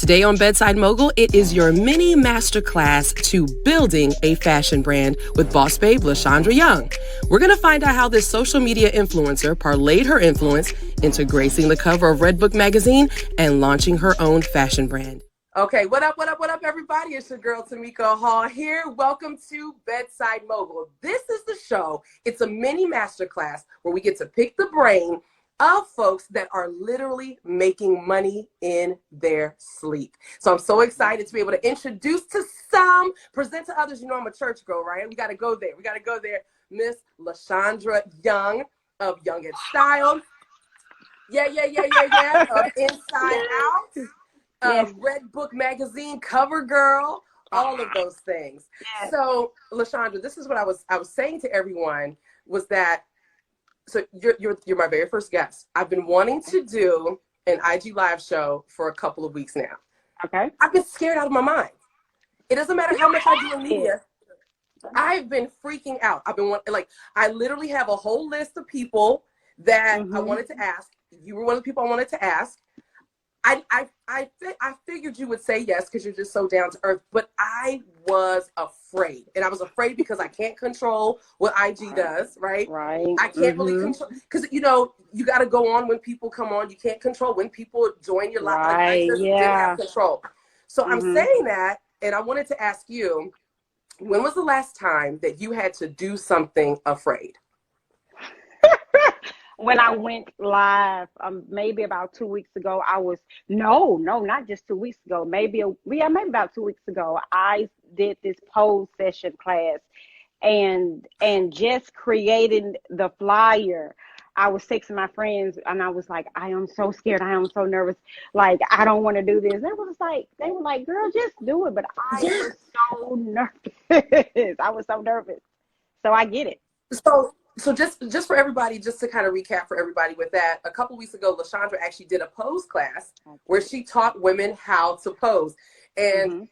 Today on Bedside Mogul, it is your mini masterclass to building a fashion brand with boss babe LaShoudra Young. We're going to find out how this social media influencer parlayed her influence into gracing the cover of Redbook magazine and launching her own fashion brand. Okay, what up, everybody? It's your girl, Tamika Hall here. Welcome to Bedside Mogul. This is the show. It's a mini masterclass where we get to pick the brain of folks that are literally making money in their sleep. So I'm so excited to be able to introduce to some, present to others. You know I'm a church girl, right? We got to go there. Miss LaShoundra Young of Young and Style. Yeah. Of Inside Out. Redbook magazine cover girl, all of those things. Yes. So LaShoundra, this is what I was saying to everyone was that, so you're my very first guest. I've been wanting to do an IG live show for a couple of weeks now. Okay. I've been scared out of my mind. It doesn't matter how much I do in media. I've been freaking out. I literally have a whole list of people that I wanted to ask. You were one of the people I wanted to ask. I figured you would say yes because you're just so down to earth, but I was afraid. And I was afraid because I can't control what IG does, right? Right. I can't really control, because, you got to go on when people come on. You can't control when people join your live. Right, I just didn't have control. So I'm saying that, and I wanted to ask you, when was the last time that you had to do something afraid? When I went live, maybe about 2 weeks ago, no, not just 2 weeks ago, maybe about 2 weeks ago, I did this pose session class and just creating the flyer. I was texting my friends and I was like, I am so scared. I am so nervous. Like, I don't want to do this. They were like, girl, just do it. But I was so nervous. I was so nervous. So I get it. So just for everybody, just to kind of recap for everybody with that, a couple weeks ago, LaShoundra actually did a pose class where she taught women how to pose. And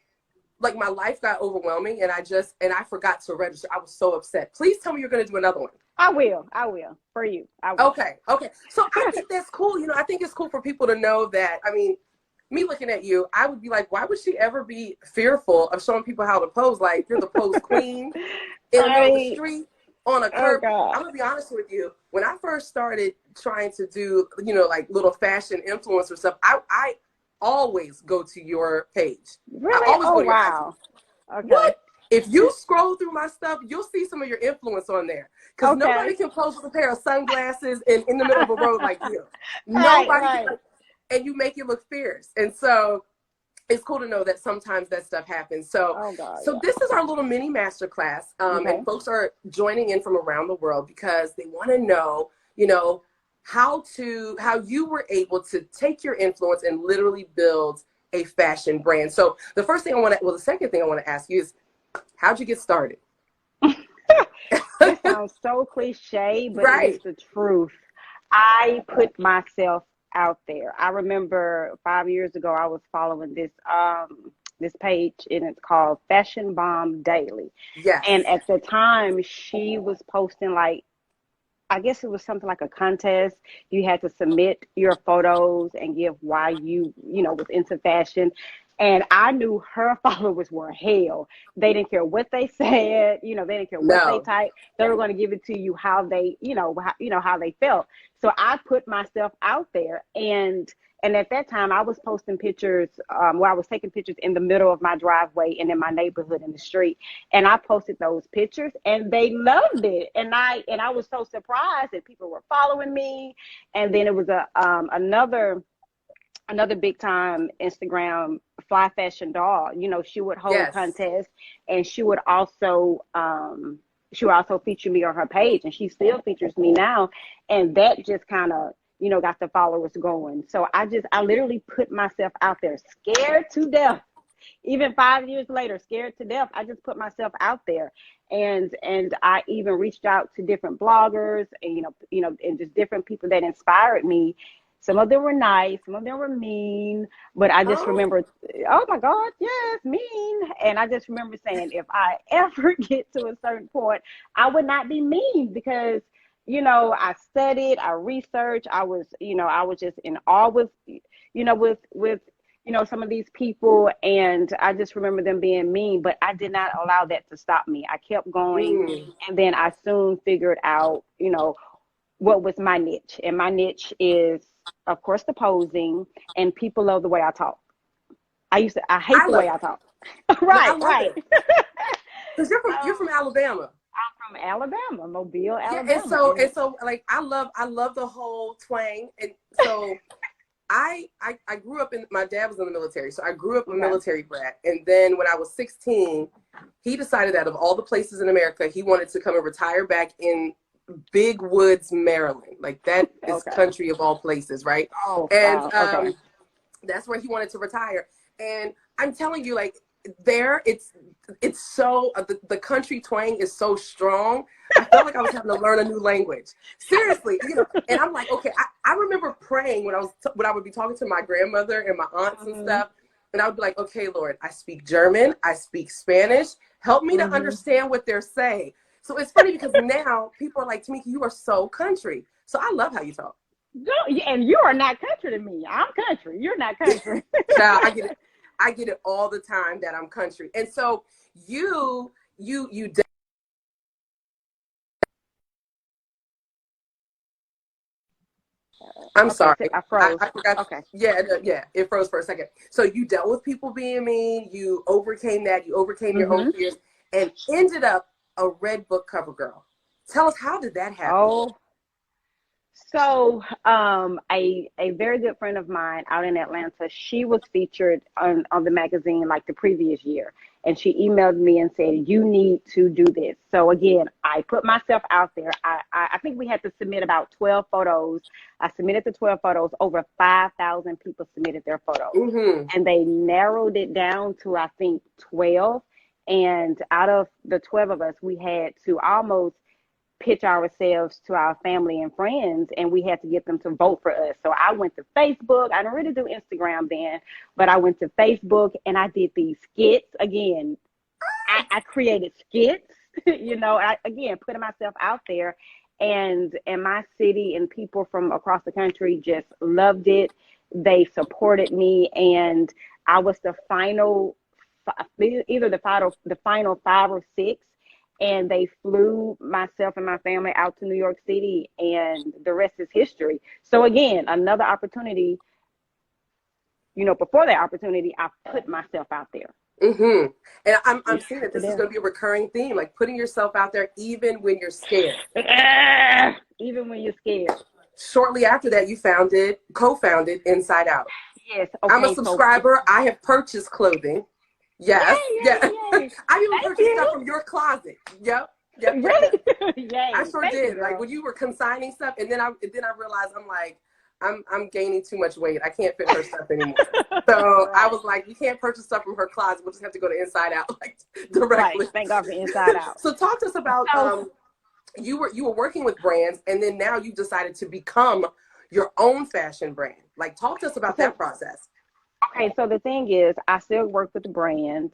like my life got overwhelming and I forgot to register. I was so upset. Please tell me you're going to do another one. I will for you. I will. Okay. So I think that's cool. I think it's cool for people to know that, me looking at you, I would be like, why would she ever be fearful of showing people how to pose? Like, you're the pose queen in the middle of the street. On a curb. I'm gonna be honest with you. When I first started trying to do, like little fashion influencer stuff, I always go to your page. Really? I always go to your wow. IG. Okay. What? If you scroll through my stuff, you'll see some of your influence on there. Because nobody can pose with a pair of sunglasses in the middle of a road like you. Nobody can, and you make it look fierce. And so it's cool to know that sometimes that stuff happens. So, this is our little mini masterclass, and folks are joining in from around the world because they want to know, how you were able to take your influence and literally build a fashion brand. So the second thing I want to ask you is, how'd you get started? It sounds so cliche, but it's the truth. I put myself out there. I remember 5 years ago, I was following this page and it's called Fashion Bomb Daily. Yes. And at the time she was posting, like, I guess it was something like a contest. You had to submit your photos and give why you was into fashion. And I knew her followers were hell. They didn't care what they said, they didn't care what they typed. They were going to give it to you how they, how they felt. So I put myself out there, and at that time I was posting pictures where I was taking pictures in the middle of my driveway and in my neighborhood in the street. And I posted those pictures and they loved it. And I was so surprised that people were following me. And then it was another big time Instagram fly fashion doll. She would hold contests, and she would also feature me on her page, and she still features me now. And that just kind of, got the followers going. So I literally put myself out there, scared to death. Even 5 years later, scared to death, I just put myself out there. And I even reached out to different bloggers and, and just different people that inspired me. Some of them were nice, some of them were mean, but I just remember, oh my God, yes, mean. And I just remember saying, if I ever get to a certain point, I would not be mean because, I studied, I researched, I was just in awe with some of these people, and I just remember them being mean, but I did not allow that to stop me. I kept going, and then I soon figured out, what was my niche. And my niche is, of course, the posing, and people love the way I talk. I hate the way I talk. Right. Because you're from Alabama. I'm from Alabama, Mobile, Alabama. Yeah, and so like I love the whole twang, and so I grew up my dad was in the military, so I grew up a military brat, and then when I was 16, he decided that of all the places in America, he wanted to come and retire back in Big Woods, Maryland. Like that is country of all places, right? Oh, and wow. That's where he wanted to retire. And I'm telling you, like there, it's so the country twang is so strong. I felt like I was having to learn a new language. Seriously, And I'm like, okay, I remember praying when I would be talking to my grandmother and my aunts and stuff, and I would be like, okay, Lord, I speak German, I speak Spanish. Help me to understand what they're saying. So it's funny because now people are like, Tamika, you are so country. So I love how you talk. And you are not country to me. I'm country. You're not country. Child, I get it all the time that I'm country. And so you I'm sorry. I froze. I forgot. Okay. Yeah, it froze for a second. So you dealt with people being mean. You overcame that. You overcame your own fears and ended up a red book cover girl. Tell us, how did that happen? Oh, so a very good friend of mine out in Atlanta, she was featured on the magazine like the previous year. And she emailed me and said, you need to do this. So again, I put myself out there. I think we had to submit about 12 photos. I submitted the 12 photos. Over 5,000 people submitted their photos. And they narrowed it down to, I think, 12. And out of the 12 of us, we had to almost pitch ourselves to our family and friends, and we had to get them to vote for us. So I went to Facebook. I didn't really do Instagram then, but I went to Facebook and I did these skits. Again, I created skits, again, putting myself out there, and my city and people from across the country just loved it. They supported me, and I was the final, either the final 5 or 6. And they flew myself and my family out to New York City, and the rest is history. So again, another opportunity, before that opportunity, I put myself out there. And I'm seeing that this is going to be a recurring theme, like putting yourself out there even when you're scared. Even when you're scared. Shortly after that, you co-founded Inside Out. Yes. Okay, I'm a subscriber. I have purchased clothing. Yes. Yay. I even purchased stuff from your closet. Yep. Really? Yay. I sure did. Like when you were consigning stuff, and then I realized I'm gaining too much weight. I can't fit her stuff anymore. So I was like, you can't purchase stuff from her closet. We'll just have to go to Inside Out, like directly. Right. Thank God for Inside Out. So talk to us about you were working with brands, and then now you decided to become your own fashion brand. Like, talk to us about that process. Okay, so the thing is, I still work with brands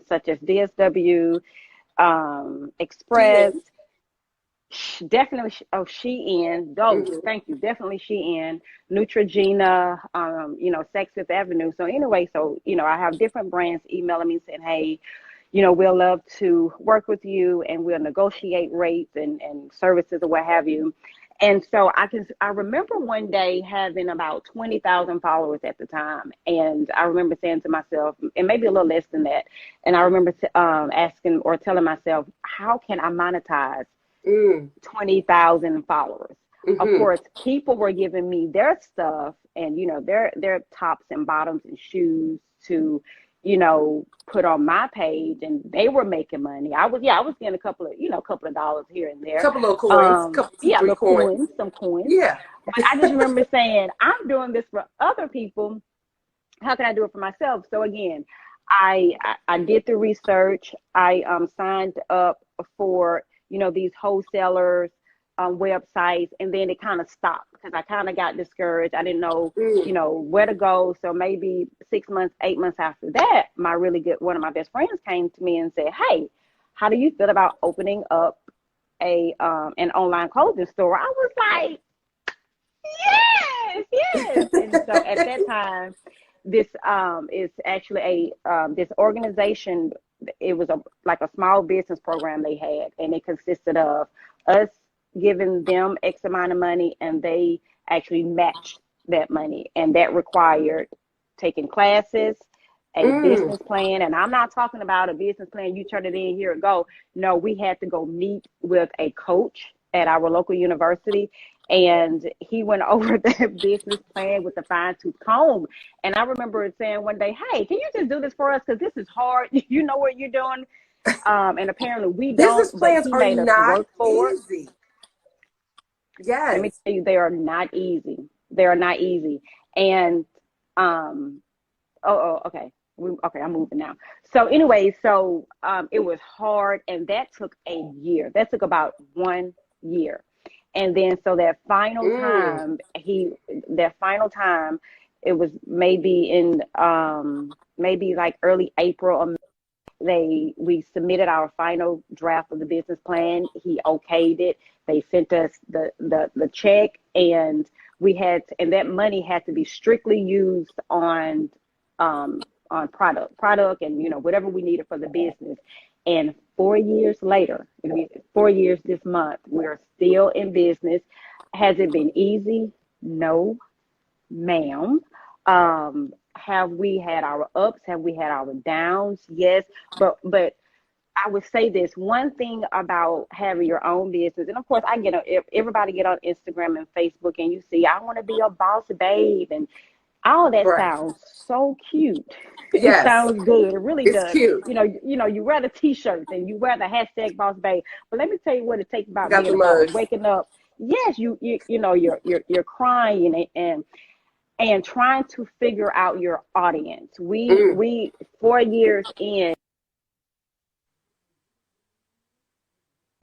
such as DSW, Express, definitely, Shein, thank you, definitely Shein, Neutrogena, Saks Fifth Avenue. So anyway, I have different brands emailing me saying, hey, we'll love to work with you, and we'll negotiate rates and services or what have you. And so I remember one day having about 20,000 followers at the time. And I remember saying to myself, and maybe a little less than that, and I remember asking or telling myself, how can I monetize 20,000 followers? Of course, people were giving me their stuff and, their tops and bottoms and shoes to, put on my page, and they were making money. I was getting a couple of dollars here and there. A couple of coins. Some coins. Yeah. But I just remember saying, I'm doing this for other people. How can I do it for myself? So again, I did the research. I signed up for, these wholesalers websites, and then it kind of stopped because I kind of got discouraged. I didn't know, where to go. So maybe 6 months, 8 months after that, one of my best friends came to me and said, hey, how do you feel about opening up an online clothing store? I was like, yes. And so at that time, this is actually this organization. It was like a small business program they had, and it consisted of us giving them X amount of money, and they actually matched that money, and that required taking classes, a business plan. And I'm not talking about a business plan, you turn it in, here it go. No, we had to go meet with a coach at our local university, and he went over that business plan with a fine-tooth comb. And I remember saying one day, hey, can you just do this for us, because this is hard. You know what you're doing. And apparently we don't. Business plans are not easy. Yes. Let me tell you, they are not easy. They are not easy. And okay. I'm moving now. So anyway, it was hard, and that took a year. That took about 1 year. And then so that final time, it was maybe in maybe like early April or May, we submitted our final draft of the business plan. He okayed it. They sent us the check, and that money had to be strictly used on product and whatever we needed for the business. And 4 years later, 4 years this month, we're still in business. Has it been easy? No, ma'am. Have we had our ups? Have we had our downs? Yes. But I would say this one thing about having your own business, and of course everybody get on Instagram and Facebook, and you see, I want to be a boss babe, and all that sounds so cute. Yes. It sounds good. It really does. It's cute. You wear the t-shirts and you wear the hashtag boss babe. But let me tell you what it takes about waking up. Yes, you're crying and trying to figure out your audience. We 4 years in,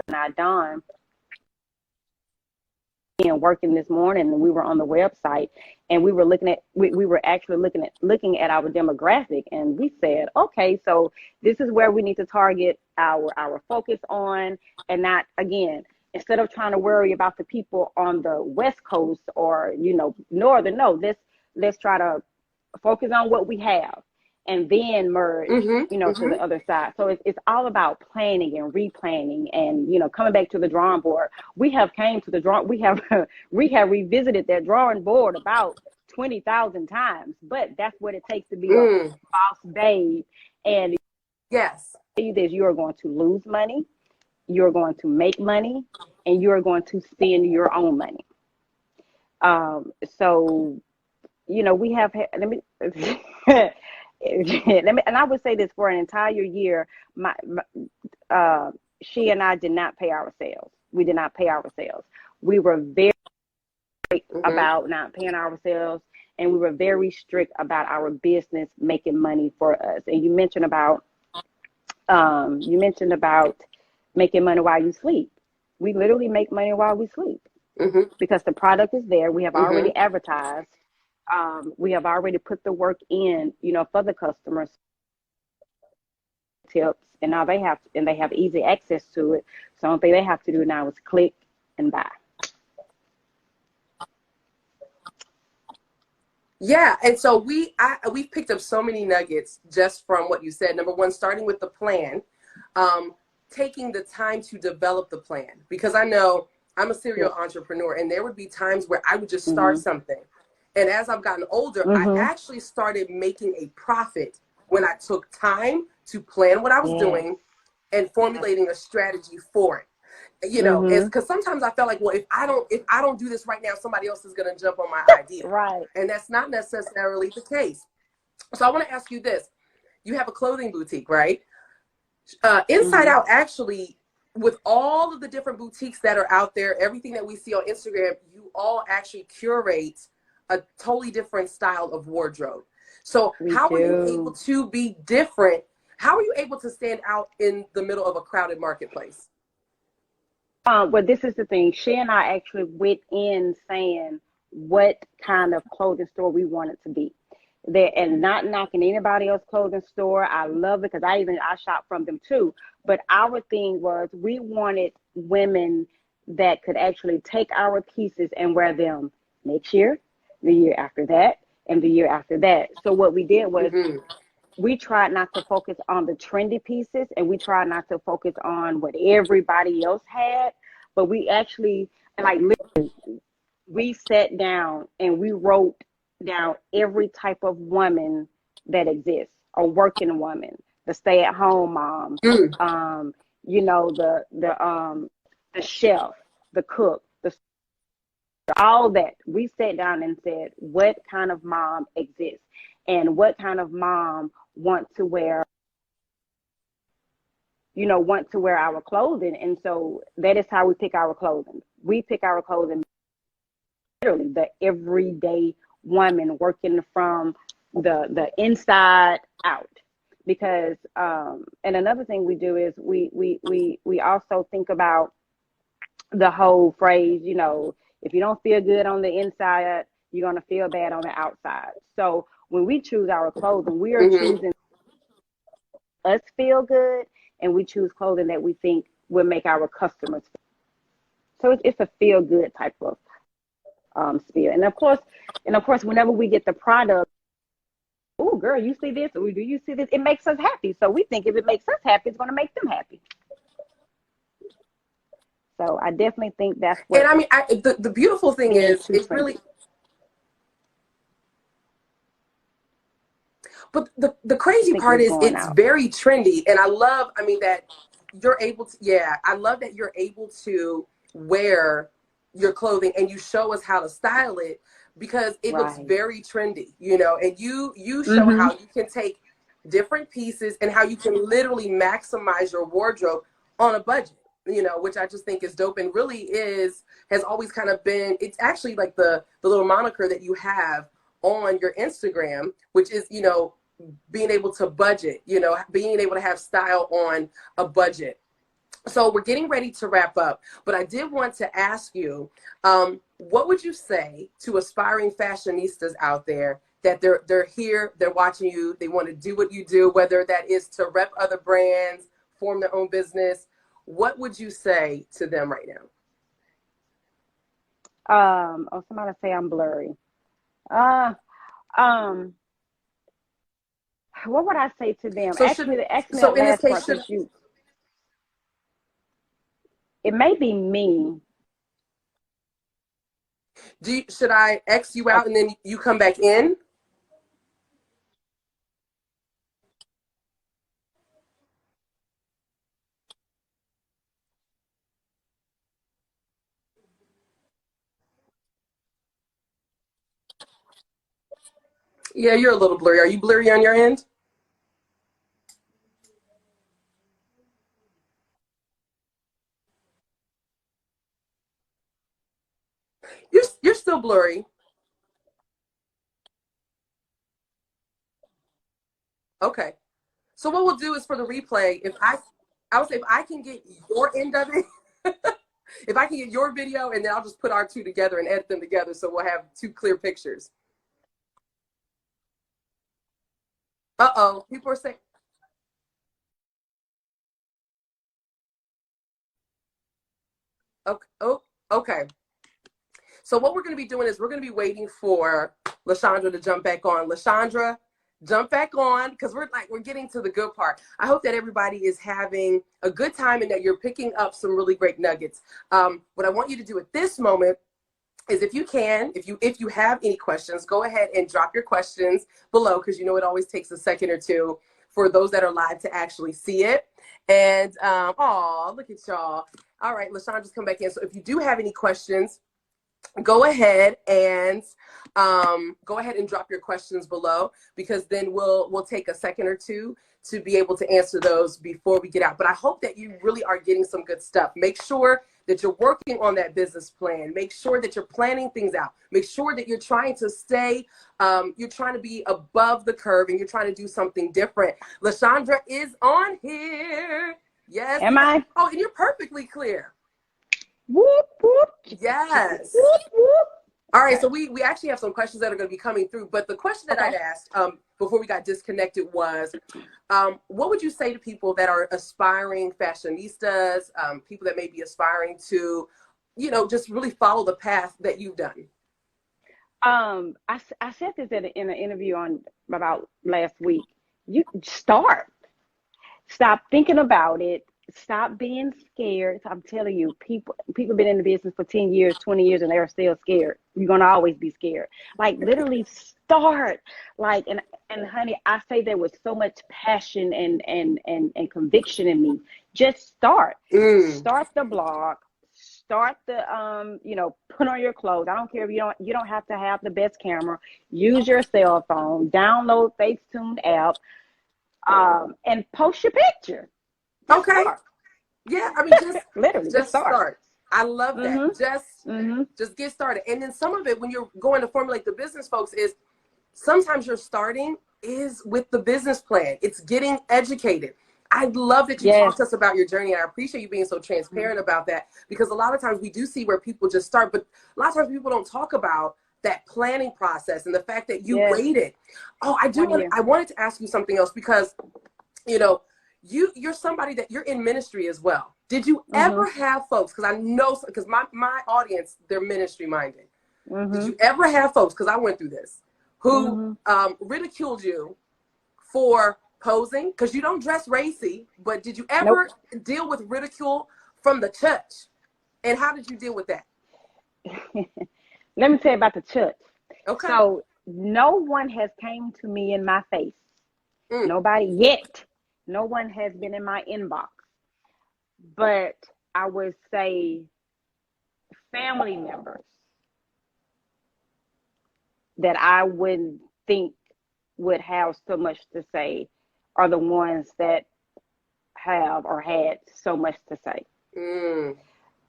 not done. And working this morning, and we were on the website, and we were actually looking at our demographic, and we said, okay, so this is where we need to target our focus on, and not, again, instead of trying to worry about the people on the West Coast or northern. No, let's try to focus on what we have, and then merge, to the other side. So it's all about planning and replanning, and coming back to the drawing board. We have revisited that drawing board about 20,000 times, but that's what it takes to be a boss babe. And yes, you are going to lose money, you're going to make money, and you're going to spend your own money. So we have let me. And I would say this, for an entire year, she and I did not pay ourselves. We did not pay ourselves. We were very strict about not paying ourselves, and we were very strict about our business making money for us. And you mentioned about making money while you sleep. We literally make money while we sleep because the product is there. We have already advertised. We have already put the work in, for the customers, tips, and now they have easy access to it. So the only thing they have to do now is click and buy. Yeah, and so we've picked up so many nuggets just from what you said. Number one, starting with the plan, taking the time to develop the plan, because I know I'm a serial entrepreneur, and there would be times where I would just start something. And as I've gotten older, I actually started making a profit when I took time to plan what I was doing and formulating a strategy for it. It's because sometimes I felt like, well, if I don't do this right now, somebody else is going to jump on my idea. Right. And that's not necessarily the case. So I want to ask you this. You have a clothing boutique, right? Inside Out, actually, with all of the different boutiques that are out there, everything that we see on Instagram, you all actually curate a totally different style of wardrobe. So how are you able to be different? How are you able to stand out in the middle of a crowded marketplace? Well, this is the thing. She and I actually went in saying what kind of clothing store we wanted to be there, and not knocking anybody else's clothing store. I love it because I shop from them too. But our thing was, we wanted women that could actually take our pieces and wear them next year, the year after that, and the year after that. So what we did was we tried not to focus on the trendy pieces, and we tried not to focus on what everybody else had, but we actually, like, we sat down and we wrote down every type of woman that exists, a working woman, the stay-at-home mom, you know, the chef, the cook, all that. We sat down and said, what kind of mom exists, and what kind of mom want to wear our clothing. And so that is how we pick our clothing. We pick our clothing literally the everyday woman, working from the inside out. Because and another thing we do is we also think about the whole phrase, you know, if you don't feel good on the inside, you're going to feel bad on the outside. So when we choose our clothing, we are choosing us feel good, and we choose clothing that we think will make our customers feel. So it's a feel good type of spiel. And of course, whenever we get the product, oh girl, you see this, or do you see this? It makes us happy. So we think if it makes us happy, it's going to make them happy. So I definitely think that's what. And I mean, the beautiful thing is, it's really. But the crazy part is, it's very trendy, and I love. I mean, that you're able to. Yeah, I love that you're able to wear your clothing and you show us how to style it, because it looks very trendy, you know. And you show how you can take different pieces and how you can literally maximize your wardrobe on a budget. You know, which I just think is dope, and really has always kind of been, it's actually like the little moniker that you have on your Instagram, which is, you know, being able to budget, you know, being able to have style on a budget. So we're getting ready to wrap up, but I did want to ask you, what would you say to aspiring fashionistas out there that they're here, they're watching you, they want to do what you do, whether that is to rep other brands, form their own business? What would you say to them right now? Somebody say I'm blurry. What would I say to them? So in this case, it may be me. Should I X you out and then you come back in? Yeah, you're a little blurry. Are you blurry on your end? You're still blurry. Okay. So what we'll do is, for the replay, I would say if I can get your end of it, if I can get your video, and then I'll just put our two together and edit them together, so we'll have two clear pictures. Uh-oh, people are saying. Okay. Oh, okay. So what we're going to be doing is we're going to be waiting for LaShoundra to jump back on. LaShoundra, jump back on, because we're getting to the good part. I hope that everybody is having a good time and that you're picking up some really great nuggets. What I want you to do at this moment is, if you can, if you have any questions, go ahead and drop your questions below, because you know it always takes a second or two for those that are live to actually see it. And oh, look at y'all. All right, LaShoundra's come back in. So if you do have any questions, go ahead and drop your questions below, because then we'll take a second or two to be able to answer those before we get out. But I hope that you really are getting some good stuff. Make sure that you're working on that business plan. Make sure that you're planning things out. Make sure that you're trying to stay, you're trying to be above the curve, and you're trying to do something different. LaShoundra is on here. Yes. Am I? Oh, and you're perfectly clear. Whoop, whoop. Yes. Whoop, whoop. All right, so we actually have some questions that are going to be coming through, but the question that I'd asked before we got disconnected was, what would you say to people that are aspiring fashionistas, people that may be aspiring to, you know, just really follow the path that you've done? I said this in an interview on about last week. You start. Stop thinking about it. Stop being scared. I'm telling you, people been in the business for 10 years, 20 years, and they're still scared. You're gonna always be scared. Like literally start. Like and honey, I say that with so much passion and conviction in me. Just start. Start the blog. Start the put on your clothes. I don't care if you don't have to have the best camera. Use your cell phone. Download Facetune app. And post your picture. Just start. Yeah, I mean, just literally, just start. I love that. Just get started. And then some of it, when you're going to formulate the business, folks, is sometimes your starting is with the business plan. It's getting educated. I love that you talked to us about your journey, and I appreciate you being so transparent about that, because a lot of times we do see where people just start, but a lot of times people don't talk about that planning process and the fact that you waited. Oh, I wanted to ask you something else, because, you're somebody that you're in ministry as well. Did you ever have folks, because I know, because my audience, they're ministry minded. Did you ever have folks, because I went through this, who ridiculed you for posing? Because you don't dress racy, but did you ever deal with ridicule from the church? And how did you deal with that? Let me tell you about the church. Okay. So no one has came to me in my face. Nobody yet. No one has been in my inbox. But I would say family members that I wouldn't think would have so much to say are the ones that have or had so much to say.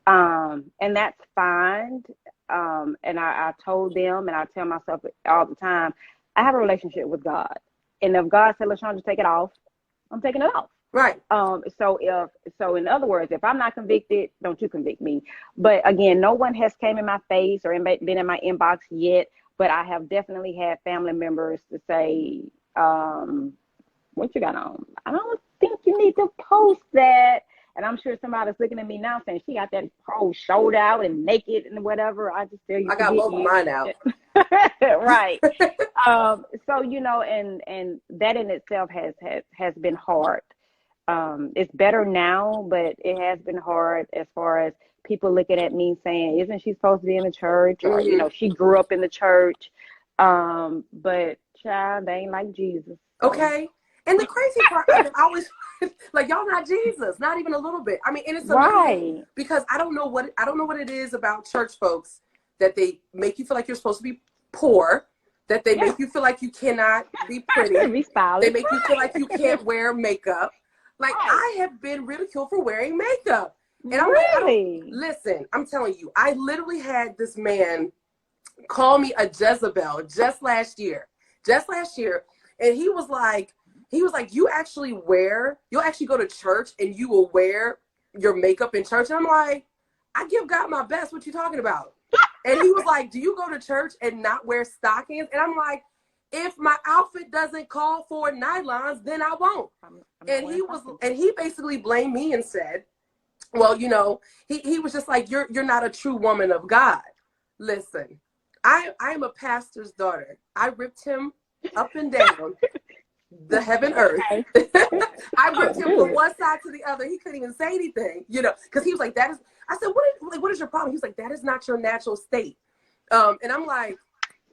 And that's fine. And I told them, and I tell myself all the time, I have a relationship with God. And if God said, LaShoundra, take it off, I'm taking it off. Right. So in other words, if I'm not convicted, don't you convict me. But again, no one has came in my face or been in my inbox yet, but I have definitely had family members to say, what you got on? I don't think you need to post that. And I'm sure somebody's looking at me now saying, she got that whole shoulder out and naked and whatever. I just tell you, I got both of mine out. Right. So, and that in itself has been hard. It's better now, but it has been hard as far as people looking at me saying, isn't she supposed to be in the church? Or, she grew up in the church. But child, they ain't like Jesus. Okay. And the crazy part, I always like, y'all not Jesus, not even a little bit. I mean, and it's amazing because I don't know what it is about church folks that they make you feel like you're supposed to be poor, that they make you feel like you cannot be pretty. They make you feel like you can't wear makeup. Like I have been ridiculed for wearing makeup. And I'm like, listen, I'm telling you, I literally had this man call me a Jezebel just last year. And he was like, you'll actually go to church and you will wear your makeup in church. And I'm like, I give God my best. What you talking about? And he was like, do you go to church and not wear stockings? And I'm like, if my outfit doesn't call for nylons, then I won't. And he basically blamed me and said, well, he was just like, you're not a true woman of God. Listen, I am a pastor's daughter. I ripped him up and down the heaven earth. I ripped him from one side to the other. He couldn't even say anything, because he was like, I said, what is your problem? He was like, that is not your natural state. And I'm like,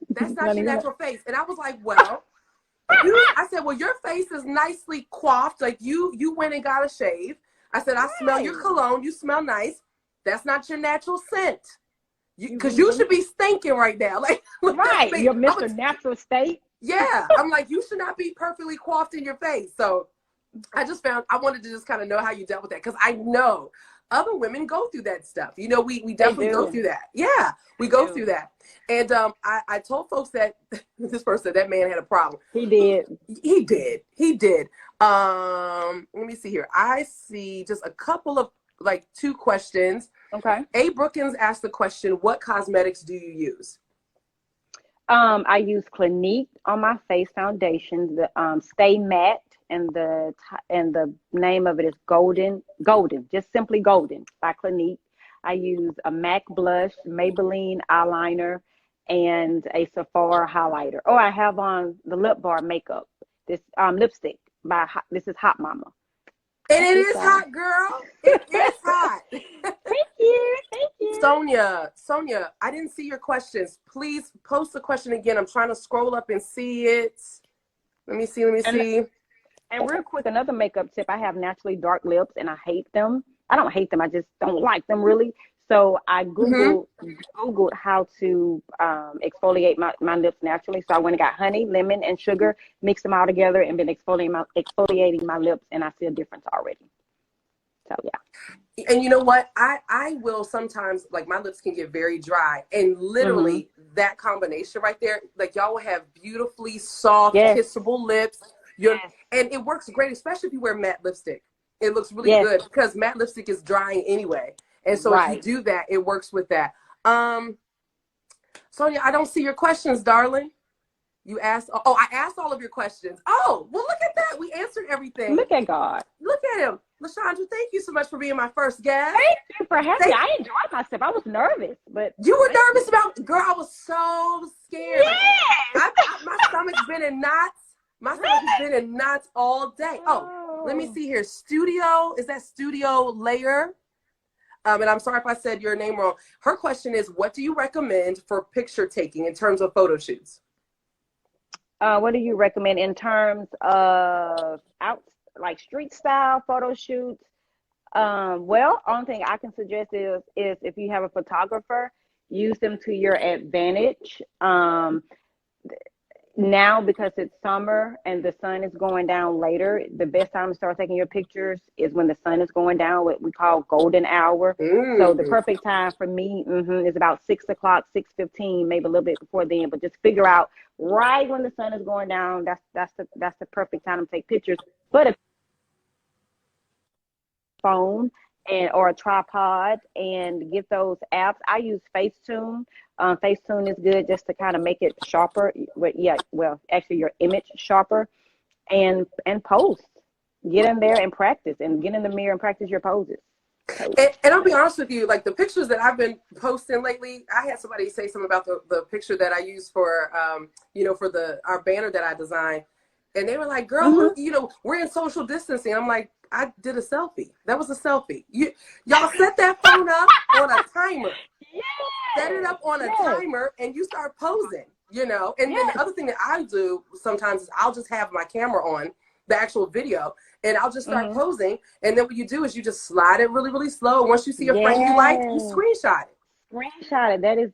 that's not your natural face. And I was like, well, I said, well, your face is nicely coiffed. Like you went and got a shave. I said, I smell your cologne. You smell nice. That's not your natural scent. Because you should be stinking right now. Like, right. You're Mr. Natural State. Yeah. I'm like, you should not be perfectly coiffed in your face. So I wanted to just kind of know how you dealt with that. Because I know other women go through that stuff. We definitely go through that. Yeah, we go through that. And I told folks that this person, that man had a problem. He did. He did. Let me see here. I see just a couple of, like, 2 questions. Okay. A. Brookins asked the question, what cosmetics do you use? I use Clinique on my face foundation, the Stay Matte, and the name of it is Golden, just simply Golden by Clinique. I use a MAC blush, Maybelline eyeliner, and a Sephora highlighter. Oh, I have on the Lip Bar makeup. This lipstick this is Hot Mama. And it is hot, girl. It is hot. Thank you. Thank you. Sonia, I didn't see your questions. Please post the question again. I'm trying to scroll up and see it. Let me see. And real quick, another makeup tip. I have naturally dark lips, and I hate them. I don't hate them. I just don't like them, really. So I Googled how to exfoliate my lips naturally. So I went and got honey, lemon, and sugar, mixed them all together, and been exfoliating my lips, and I see a difference already. So, yeah. And you know what? I will sometimes, like, my lips can get very dry. And literally that combination right there, like, y'all will have beautifully soft, kissable lips. And it works great, especially if you wear matte lipstick. It looks really good because matte lipstick is drying anyway. And so if you do that, it works with that. Sonia, I don't see your questions, darling. You asked, I asked all of your questions. Oh, well, look at that. We answered everything. Look at God. Look at him. LaShoundra, thank you so much for being my first guest. Thank you for having me. I enjoyed myself. I was nervous, but. You were nervous girl, I was so scared. Yes. My stomach's been in knots. My stomach has been in knots all day. Oh, let me see here. Studio, is that Studio Layer? And I'm sorry if I said your name wrong. Her question is, what do you recommend for picture taking in terms of photo shoots? What do you recommend in terms of like street style photo shoots? Well, only thing I can suggest is if you have a photographer, use them to your advantage. Now, because it's summer and the sun is going down later, the best time to start taking your pictures is when the sun is going down, what we call golden hour. So the perfect time for me is about 6 o'clock, 6:15, maybe a little bit before then. But just figure out right when the sun is going down. That's the perfect time to take pictures. But a phone or a tripod and get those apps. I use Facetune. Facetune is good just to kind of make it sharper. Actually your image sharper, and pose. Get in there and practice, and get in the mirror and practice your poses. And I'll be honest with you, like the pictures that I've been posting lately, I had somebody say something about the picture that I use for, for our banner that I designed. And they were like, girl, we're in social distancing. I'm like, I did a selfie. That was a selfie. Y'all set that phone up on a timer. Set it up on a timer and you start posing, And then the other thing that I do sometimes is I'll just have my camera on, the actual video, and I'll just start posing. And then what you do is you just slide it really, really slow. Once you see a frame you like, you screenshot it. Screenshot it. That is,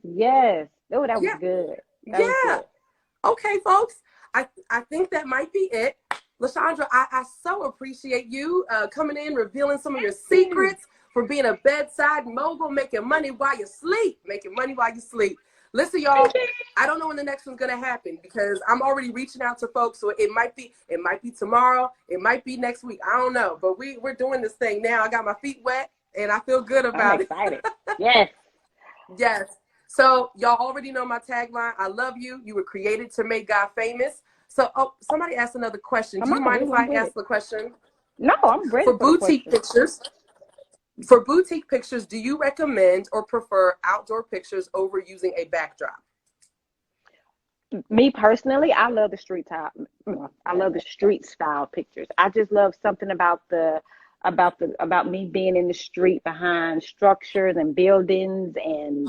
Oh, that was good. That was good. Okay, folks. I think that might be it. LaShoundra, I so appreciate you coming in, revealing some of your secrets, for being a bedside mogul, making money while you sleep. Listen, y'all, I don't know when the next one's gonna happen because I'm already reaching out to folks. So it might be tomorrow, it might be next week. I don't know, but we're doing this thing now. I got my feet wet and I feel good about it. I'm excited. Yes. Yes. So y'all already know my tagline. I love you. You were created to make God famous. So, somebody asked another question. Do you mind if I ask the question? No, I'm ready for boutique pictures. For boutique pictures, do you recommend or prefer outdoor pictures over using a backdrop? Me personally, I love the street style pictures. I just love something about me being in the street behind structures and buildings and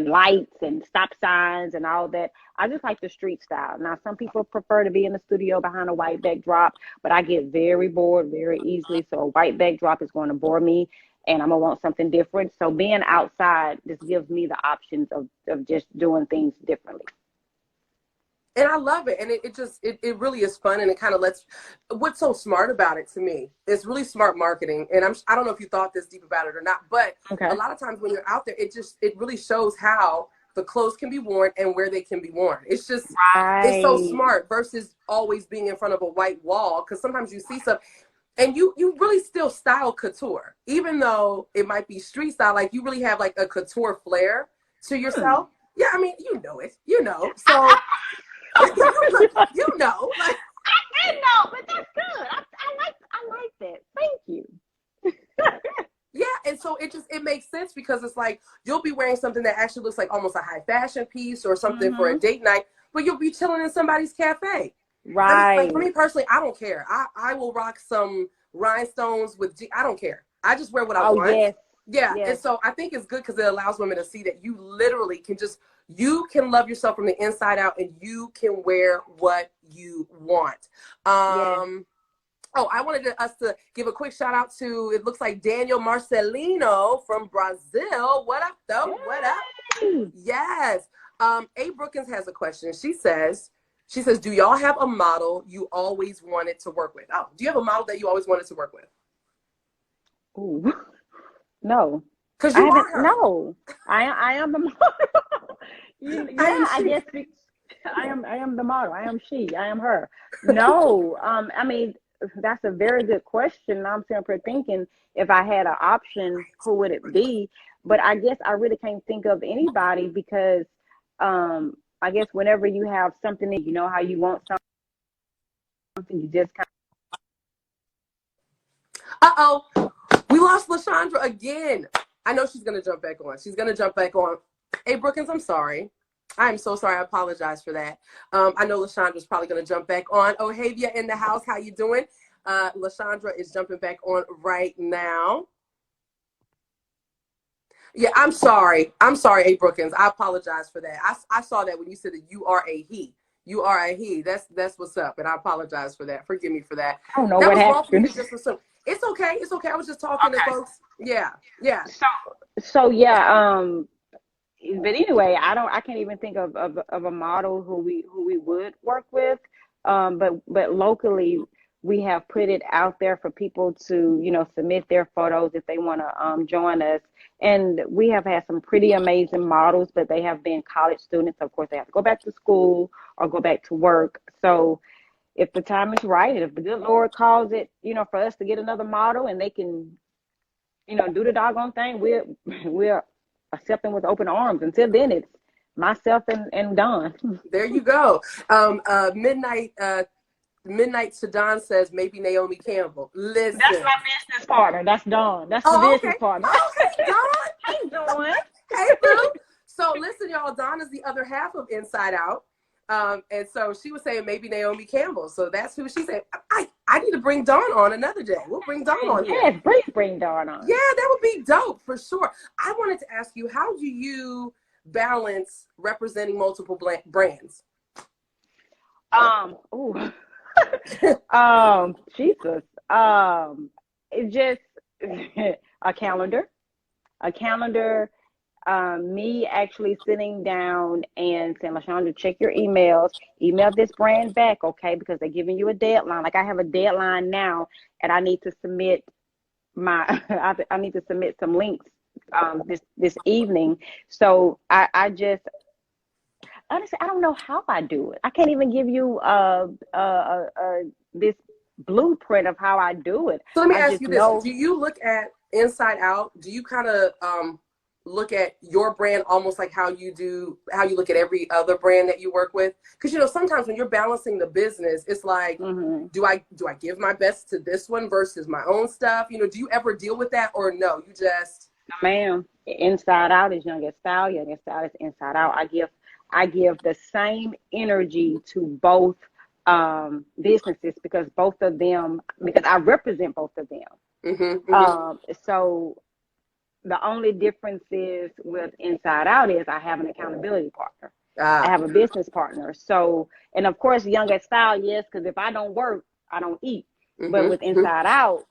lights and stop signs and all that. I just like the street style. Now, some people prefer to be in the studio behind a white backdrop, but I get very bored very easily. So a white backdrop is going to bore me, and I'm going to want something different. So being outside just gives me the options of just doing things differently. And I love it. And it really is fun. And it kind of what's so smart about it to me, it's really smart marketing. And I don't know if you thought this deep about it or not, but a lot of times when you're out there, it really shows how the clothes can be worn and where they can be worn. It's just, it's so smart versus always being in front of a white wall. Cause sometimes you see stuff and you really still style couture, even though it might be street style. Like you really have like a couture flair to yourself. Yeah. I mean, so like, I did know, but that's good. I like that. Thank you. Yeah, and also it makes sense because it's like you'll be wearing something that actually looks like almost a high fashion piece or something for a date night, but you'll be chilling in somebody's cafe. Right. I mean, like for me personally, I don't care. I will rock some rhinestones with I don't care. I just wear what I want. Yes. Yeah. Yes. And so I think it's good because it allows women to see that you literally can you can love yourself from the inside out and you can wear what you want. Yes. Oh, I wanted us to give a quick shout out to, it looks like Daniel Marcelino from Brazil. What up, though? Hey. What up? Yes. A. Brookins has a question. She says, do y'all have a model you always wanted to work with? Oh, do you have a model that you always wanted to work with? Ooh, no. Because you are her. No, I am the model. I guess I am the model. I am she. I am her. No, I mean, that's a very good question. I'm simply thinking if I had an option, who would it be? But I guess I really can't think of anybody because I guess whenever you have something that you know how you want something, you just kind of. Uh-oh. We lost LaShoundra again. I know she's going to jump back on. She's going to jump back on. Hey, Brookins, I'm sorry. I am so sorry. I apologize for that. I know LaShoundra's probably going to jump back on. Ohavia in the house. How you doing? LaShoundra is jumping back on right now. Yeah, I'm sorry. Hey, Brookins. I apologize for that. I saw that when you said that you are a he. You are a he. That's what's up. And I apologize for that. Forgive me for that. I don't know what happened. Just assume. It's okay. It's okay. I was just talking to folks. Yeah. Yeah. So yeah. But anyway, I can't even think of a model who we would work with. But locally, we have put it out there for people to, submit their photos if they want to join us. And we have had some pretty amazing models, but they have been college students. Of course, they have to go back to school or go back to work. So if the time is right, and if the good Lord calls it, for us to get another model and they can, do the doggone thing, we're accepting with open arms. Until then, it's myself and Don. There you go. Midnight Sedan says maybe Naomi Campbell. Listen, that's my business partner. That's Dawn. That's the business partner. Okay, Dawn. How you doing? Hey, boo. So listen, y'all. Dawn is the other half of Inside Out, and so she was saying maybe Naomi Campbell. So that's who she said. I need to bring Dawn on another day. We'll bring Dawn on. Yes, bring Dawn on. Yeah, that would be dope for sure. I wanted to ask you, how do you balance representing multiple brands? Jesus. It's just a calendar, me actually sitting down and saying, LaShoundra, check your email this brand back, okay? Because they're giving you a deadline. Like I have a deadline now, and I need to submit I need to submit some links this evening. So I just honestly, I don't know how I do it. I can't even give you this blueprint of how I do it. So let me ask you this. Do you look at Inside Out? Do you kind of look at your brand almost like how you look at every other brand that you work with? Because, sometimes when you're balancing the business, it's like, do I give my best to this one versus my own stuff? Do you ever deal with that, or no? You just... Ma'am, Inside Out is Young at Style. Young at Style is Inside Out. I give the same energy to both businesses because I represent both of them. So the only difference is with Inside Out is I have an accountability partner. I have a business partner. So, and of course, Young at Style, yes, because if I don't work, I don't eat. But with Inside Out,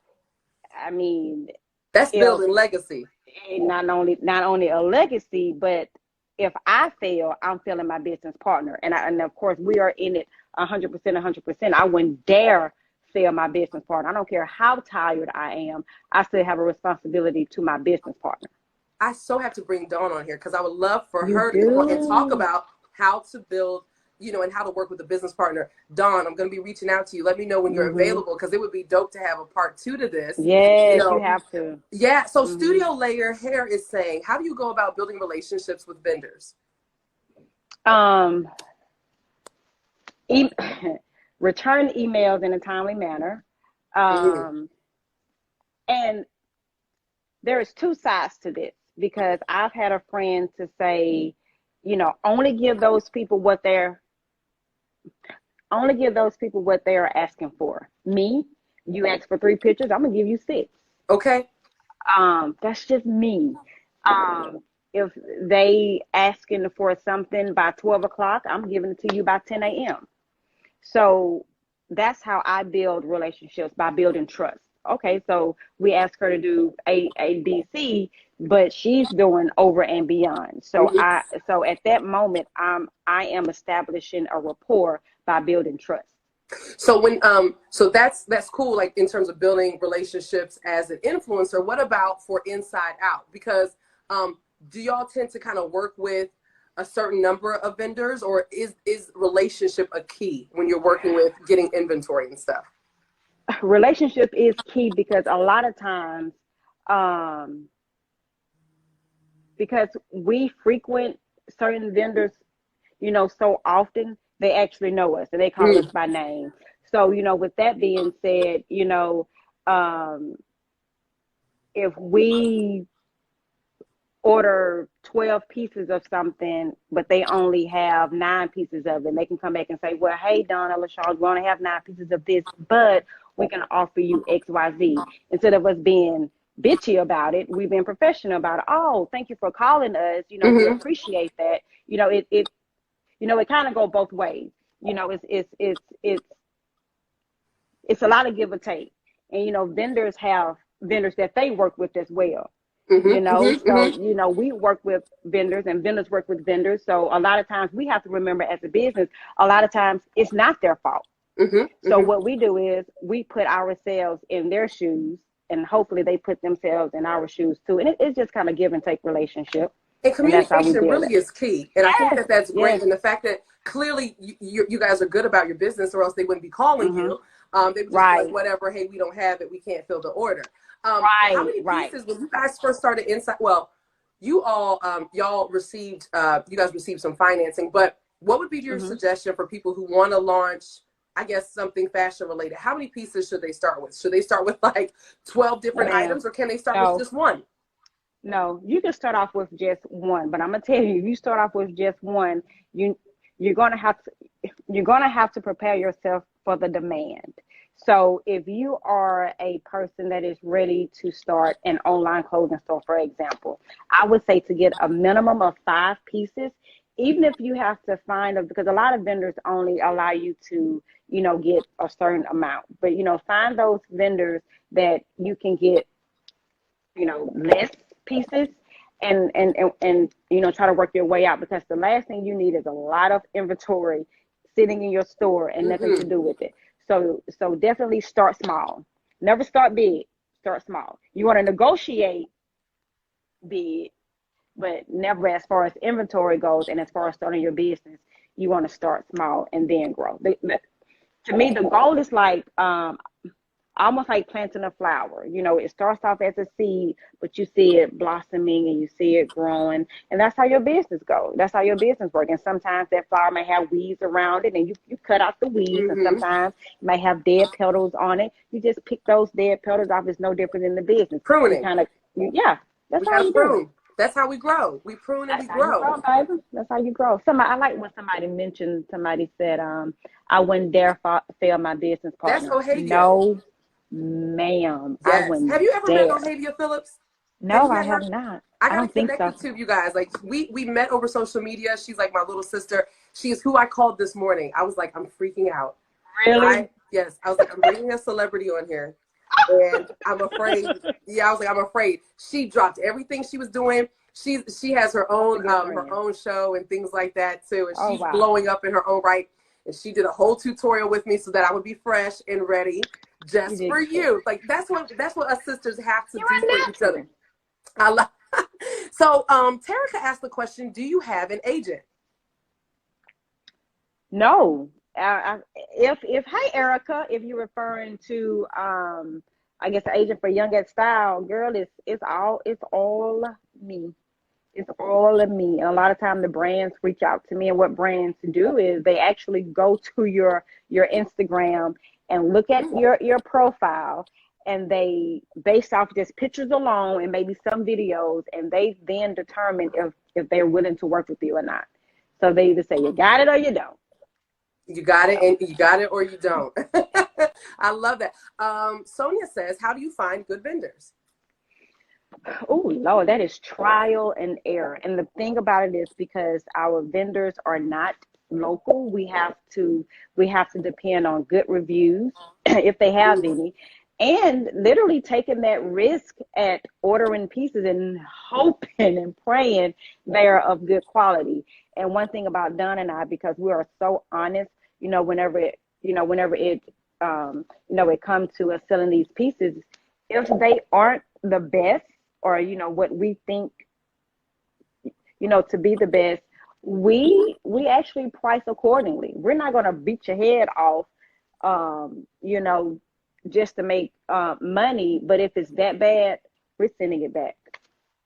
I mean, that's building legacy. Not only a legacy, but if I fail, I'm failing my business partner. And of course, we are in it 100%. I wouldn't dare fail my business partner. I don't care how tired I am. I still have a responsibility to my business partner. I so have to bring Dawn on here because I would love for her to come on and talk about how to build, and how to work with a business partner. Dawn, I'm going to be reaching out to you. Let me know when you're available because it would be dope to have a part 2 to this. Yes, you have to. Yeah. So Studio Layer Hair is saying, how do you go about building relationships with vendors? Return emails in a timely manner. And there is two sides to this, because I've had a friend to say, you know, only give those people what they're asking for. Me, you ask for 3 pictures, I'm gonna give you 6. Okay. That's just me. If they asking for something by 12 o'clock, I'm giving it to you by 10 a.m. So that's how I build relationships, by building trust. Okay, so we ask her to do A, B, C, but she's doing over and beyond. So so at that moment, I am establishing a rapport by building trust. So when so that's cool, like in terms of building relationships as an influencer. What about for inside out? Because do y'all tend to kind of work with a certain number of vendors, or is relationship a key when you're working with getting inventory and stuff? Relationship is key, because a lot of times, because we frequent certain vendors, you know, so often, they actually know us and they call us by name. So, you know, with that being said, you know, if we order 12 pieces of something, but they only have 9 pieces of it, and they can come back and say, well, hey, Donna, LaShoudra, we only have 9 pieces of this, but we can offer you XYZ. Instead of us being bitchy about it, we've been professional about it. Oh, thank you for calling us. You know, we appreciate that. You know, it kind of go both ways. You know, it's a lot of give or take. And, you know, vendors have vendors that they work with as well. You know, you know, we work with vendors and vendors work with vendors. So a lot of times we have to remember, as a business, a lot of times it's not their fault. So what we do is we put ourselves in their shoes, and hopefully they put themselves in our shoes too. And it's just kind of give and take relationship. And communication really is key. And I think that that's great. And the fact that clearly you guys are good about your business, or else they wouldn't be calling you. They would just be like, whatever, hey, we don't have it, we can't fill the order. How many pieces, when you guys first started inside, well, you all, y'all received, you guys received some financing, but what would be your suggestion for people who want to launch, I guess, something fashion related? How many pieces should they start with? Should they start with like 12 different items, or can they start with just one? No, you can start off with just one, but I'm gonna tell you, if you start off with just one, you're gonna have to prepare yourself for the demand. So if you are a person that is ready to start an online clothing store, for example, I would say to get a minimum of 5 pieces, even if you have to find them, because a lot of vendors only allow you to, you know, get a certain amount. But, you know, find those vendors that you can get, you know, less pieces, and you know, try to work your way out, because the last thing you need is a lot of inventory sitting in your store and nothing to do with it. So definitely start small. Never start big. Start small. You want to negotiate big, but never as far as inventory goes, and as far as starting your business, you want to start small and then grow. To me, the goal is like almost like planting a flower. You know, it starts off as a seed, but you see it blossoming and you see it growing, and that's how your business goes. That's how your business works. And sometimes that flower may have weeds around it, and you cut out the weeds, and sometimes it may have dead petals on it. You just pick those dead petals off. It's no different than the business. Pruning. That's how you do. That's how we grow. We prune and we grow. That's how you grow. I like when somebody mentioned, somebody said, I wouldn't dare fail my business partner. That's Ohavia. No, ma'am. Yes. Have you ever met Ohavia Phillips? No, I have not. I gotta connect you two, you guys. Like we met over social media. She's like my little sister. She's who I called this morning. I was like, I'm freaking out. Really? Yes. I was like, I'm bringing a celebrity on here, and I'm afraid. Yeah, I was like, I'm afraid. She dropped everything she was doing. She has her own show and things like that too, and she's blowing up in her own right. And she did a whole tutorial with me so that I would be fresh and ready just for you. Like that's what us sisters have to do for each other. I love. So, Terica asked the question: do you have an agent? No. Hey Erica, if you're referring to I guess the agent for Young at Style, girl, it's all me. It's all of me. And a lot of times the brands reach out to me, and what brands do is they actually go to your Instagram and look at your profile, and they, based off just pictures alone and maybe some videos, and they then determine if they're willing to work with you or not. So they either say you got it or you don't. You got it, and you got it or you don't. I love that. Sonia says, how do you find good vendors? Oh, Lord, that is trial and error. And the thing about it is, because our vendors are not local, we have to depend on good reviews if they have any, and literally taking that risk at ordering pieces and hoping and praying they're of good quality. And one thing about Don and I, because we are so honest, whenever it comes to us selling these pieces, if they aren't the best, or what we think to be the best, we actually price accordingly. We're not going to beat your head off just to make money. But if it's that bad, we're sending it back.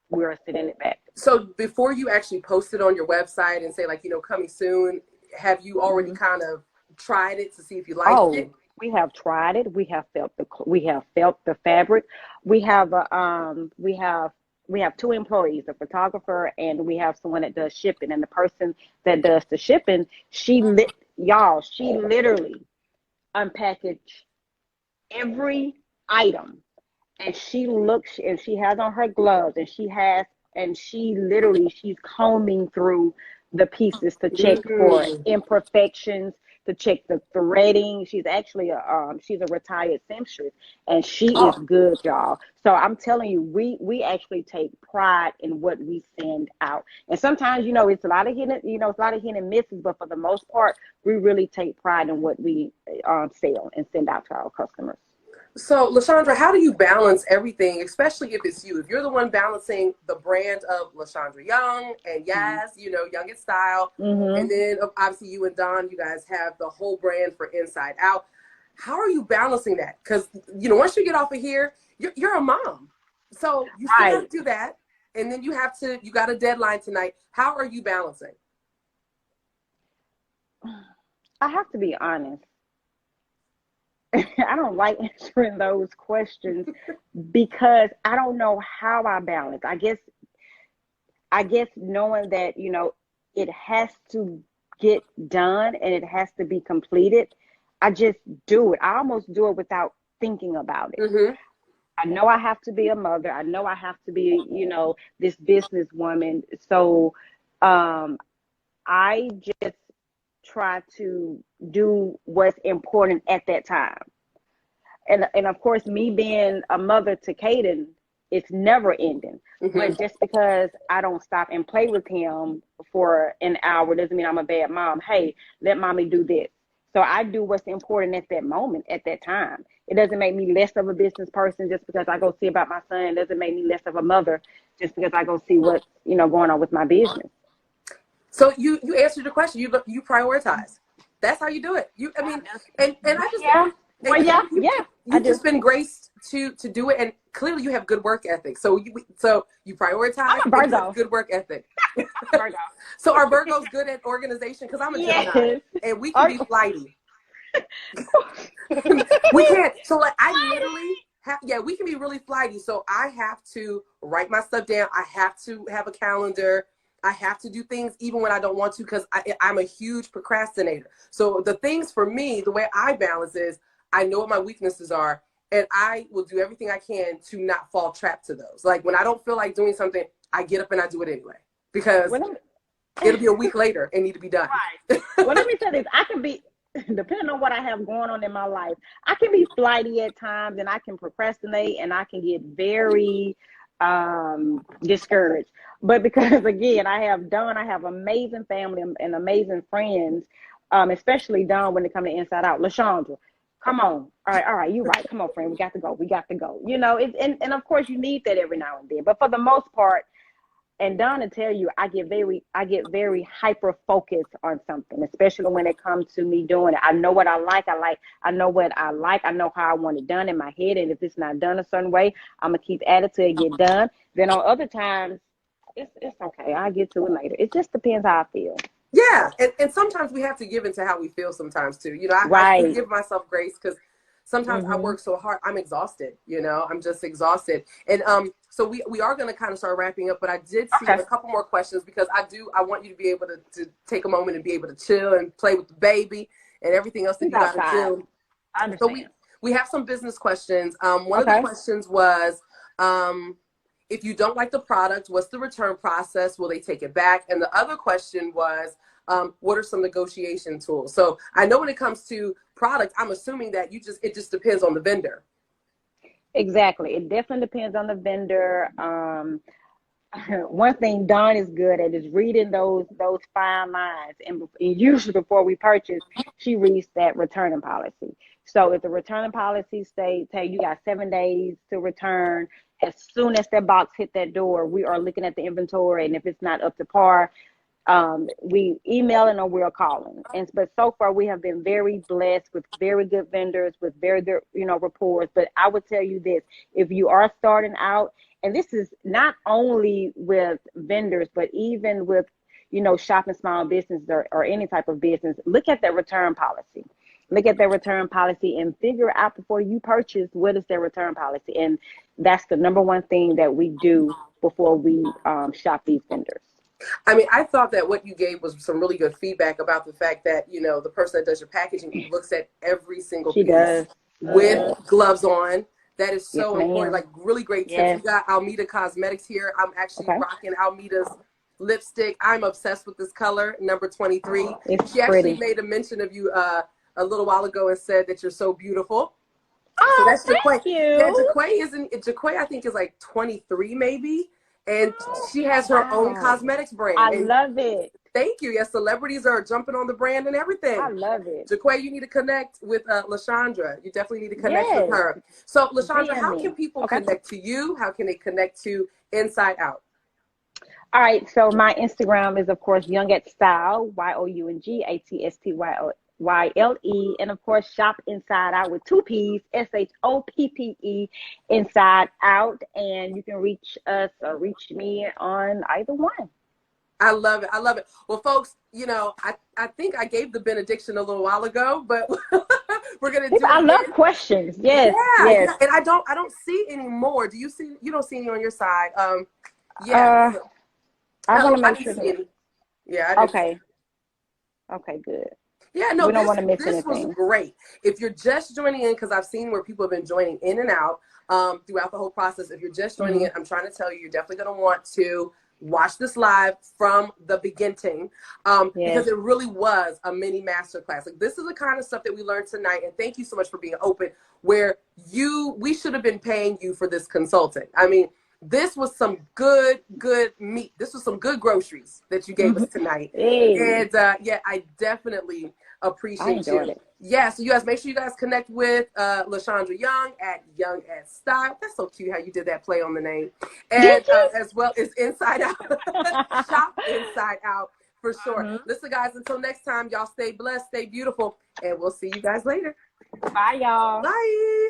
We're sending it back. So before you actually post it on your website and say, like, coming soon, have you already kind of tried it to see if you like it? We have tried it. We have felt the fabric. We have two employees, a photographer, and we have someone that does shipping. And the person that does the shipping, she literally unpackaged every item, and she looks, and she has on her gloves, and she's combing through the pieces to check for imperfections, to check the threading. She's actually she's a retired seamstress, and she is good, y'all. So I'm telling you, we actually take pride in what we send out. And sometimes, it's a lot of hidden misses, but for the most part, we really take pride in what we sell and send out to our customers. So, LaShoundra, how do you balance everything, especially if it's you? If you're the one balancing the brand of LaShoundra Young and Yaz, Young in Style, and then obviously you and Don, you guys have the whole brand for Inside Out. How are you balancing that? Because, once you get off of here, you're a mom. So you still have to do that. And then you got a deadline tonight. How are you balancing? I have to be honest. I don't like answering those questions because I don't know how I balance. I guess knowing that, it has to get done and it has to be completed, I just do it. I almost do it without thinking about it. I know I have to be a mother. I know I have to be, this businesswoman. So I just try to do what's important at that time. And of course, me being a mother to Caden, it's never ending. But just because I don't stop and play with him for an hour doesn't mean I'm a bad mom. Hey, let mommy do this. So I do what's important at that moment, at that time. It doesn't make me less of a business person just because I go see about my son. It doesn't make me less of a mother just because I go see what's, going on with my business. So you answered the question. You prioritize. That's how you do it. And I just you've just been graced to do it, and clearly you have good work ethic. So you prioritize. I'm a Virgo. Good work ethic. Virgo. So are Virgos good at organization? Because I'm a Gemini, and we can be flighty. We can't. So like I literally we can be really flighty. So I have to write my stuff down. I have to have a calendar. I have to do things even when I don't want to because I'm a huge procrastinator. So the things for me, the way I balance is I know what my weaknesses are, and I will do everything I can to not fall trapped to those. Like when I don't feel like doing something, I get up and I do it anyway because it'll be a week later and need to be done. Right. Well, let me tell you this. I can be, depending on what I have going on in my life, I can be flighty at times and I can procrastinate and I can get very discouraged. But because again, I have amazing family and amazing friends, especially Don when it comes to Inside Out. LaShoundra, come on. All right, you're right. Come on, friend. We got to go. And of course you need that every now and then. But for the most part, and Don will tell you, I get very hyper focused on something, especially when it comes to me doing it. I know what I like. I know what I like. I know how I want it done in my head. And if it's not done a certain way, I'm gonna keep at it till it get done. Then on other times, it's okay. I'll get to it later. It just depends how I feel. Yeah, and sometimes we have to give into how we feel sometimes too. I give myself grace because sometimes I work so hard, I'm exhausted, you know, I'm just exhausted. And so we are going to kind of start wrapping up, but I did see a couple more questions because I want you to be able to take a moment and be able to chill and play with the baby and everything else that you got to do. I understand. So we have some business questions. One of the questions was, if you don't like the product, what's the return process? Will they take it back? And the other question was, what are some negotiation tools? So I know when it comes to product, I'm assuming that it just depends on the vendor. Exactly. It definitely depends on the vendor. One thing Dawn is good at is reading those fine lines. And usually before we purchase, she reads that returning policy. So if the returning policy states, hey, you got 7 days to return, as soon as that box hit that door, we are looking at the inventory. And if it's not up to par, we emailing or we're calling. But so far we have been very blessed with very good vendors, with very good, you know, reports. But I would tell you this, if you are starting out, and this is not only with vendors, but even with, you know, shopping small business or any type of business, look at that return policy. Look at their return policy and figure out before you purchase, what is their return policy? And that's the number one thing that we do before we shop these vendors. I mean, I thought that what you gave was some really good feedback about the fact that, you know, the person that does your packaging looks at every single piece with gloves on. That is so important. Like, really great tips. Yes. We got Almeida Cosmetics here. I'm actually rocking Almeida's lipstick. I'm obsessed with this color, number 23. She actually made a mention of you a little while ago and said that you're so beautiful. Oh, so that's thank you. Yeah, Jaquay I think is like 23 maybe. And she has her own cosmetics brand. I love it. Thank you. Yes, celebrities are jumping on the brand and everything. I love it. Jaquay, you need to connect with LaShoundra. You definitely need to connect with her. So, LaShoundra, how can people connect to you? How can they connect to Inside Out? All right. So my Instagram is, of course, Young at Style, YOUNGATSTYLE. And of course, shop Inside Out with 2 P's, SHOPPE, Inside Out. And you can reach us or reach me on either one. I love it. I love it. Well, folks, you know, I think I gave the benediction a little while ago, but we're gonna do it. I love questions. Yes. Yes. And I don't see any more. Do you see? You don't see any on your side. I want to make sure. Yeah. Okay, good. Yeah, no, we don't want to miss anything. This was great. If you're just joining in, because I've seen where people have been joining in and out throughout the whole process. If you're just joining in, I'm trying to tell you, you're definitely going to want to watch this live from the beginning because it really was a mini masterclass. Like, this is the kind of stuff that we learned tonight. And thank you so much for being open, where we should have been paying you for this consulting. I mean, this was some good meat. This was some good groceries that you gave us tonight. And I definitely appreciate you. Yeah, so you guys, make sure you guys connect with LaShoundra Young at Young at Style. That's so cute how you did that play on the name. And as well as Inside Out. Shop Inside Out for sure. Listen, guys, until next time, y'all stay blessed, stay beautiful, and we'll see you guys later. Bye, y'all. Bye.